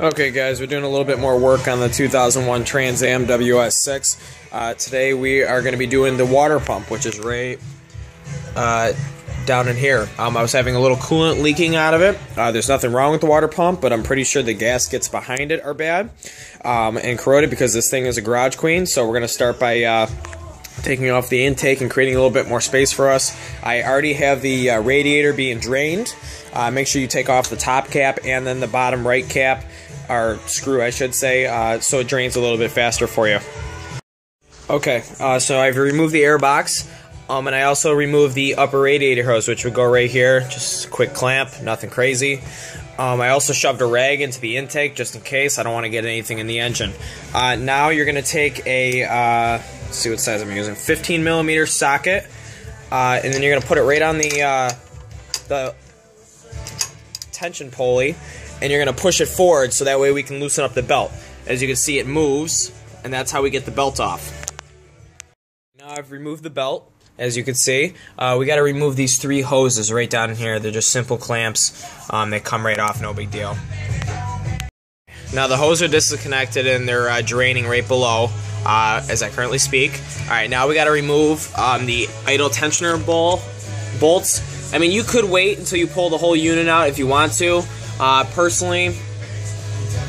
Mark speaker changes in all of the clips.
Speaker 1: Okay guys, we're doing a little bit more work on the 2001 Trans Am WS6. Today we are going to be doing the water pump, which is right down in here. I was having a little coolant leaking out of it. There's nothing wrong with the water pump, but I'm pretty sure the gaskets behind it are bad and corroded because this thing is a garage queen. So we're going to start by taking off the intake and creating a little bit more space for us. I already have the radiator being drained. Make sure you take off the top cap and then the bottom right cap, or screw I should say, so it drains a little bit faster for you. Okay, so I've removed the air box, and I also removed the upper radiator hose, which would go right here, just a quick clamp, nothing crazy. I also shoved a rag into the intake just in case. I don't want to get anything in the engine. Now you're going to take a, let's see what size I'm using, 15mm socket, and then you're going to put it right on the tension pulley, and you're going to push it forward so that way we can loosen up the belt. As you can see, it moves, and that's how we get the belt off. Now I've removed the belt. As you can see, we got to remove these three hoses right down in here. They're just simple clamps. They come right off, no big deal. Now the hoses are disconnected and they're draining right below as I currently speak. Alright, now we got to remove the idle tensioner bolts. I mean, you could wait until you pull the whole unit out if you want to. Personally,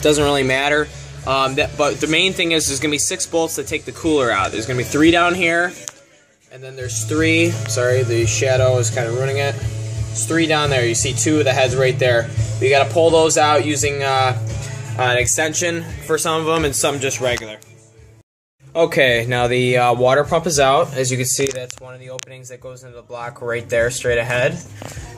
Speaker 1: doesn't really matter. But the main thing is there's going to be 6 bolts that take the cooler out. There's going to be 3 down here, and then there's 3. Sorry, the shadow is kind of ruining it. There's 3 down there. You see 2 of the heads right there. You got to pull those out using an extension for some of them and some just regular. Okay, now the water pump is out. As you can see, that's one of the openings that goes into the block right there, straight ahead.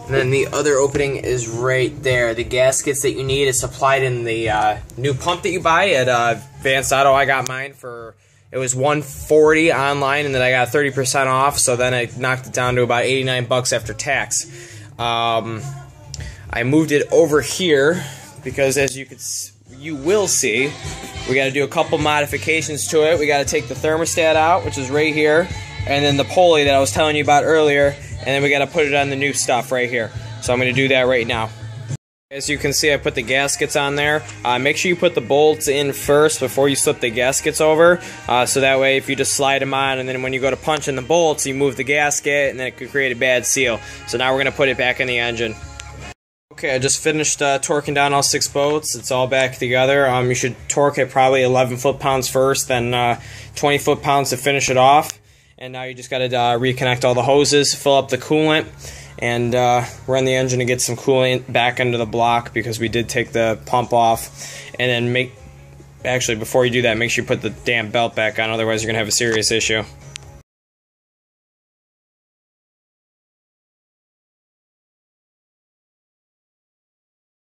Speaker 1: And then the other opening is right there. The gaskets that you need is supplied in the new pump that you buy at Advanced Auto. I got mine for, it was $140 online, and then I got 30% off, so then I knocked it down to about $89 after tax. I moved it over here because, as you will see, we got to do a couple modifications to it. We got to take the thermostat out, which is right here, and then the pulley that I was telling you about earlier, and then we got to put it on the new stuff right here. So I'm going to do that right now. As you can see, I put the gaskets on there. Make sure you put the bolts in first before you slip the gaskets over, so that way if you just slide them on and then when you go to punch in the bolts, you move the gasket and then it could create a bad seal. So now we're going to put it back in the engine. Okay, I just finished torquing down all 6 bolts. It's all back together. You should torque it probably 11 foot-pounds first, then 20 foot-pounds to finish it off. And now you just got to reconnect all the hoses, fill up the coolant, and run the engine to get some coolant back into the block because we did take the pump off. And then actually, before you do that, make sure you put the damn belt back on, otherwise you're going to have a serious issue.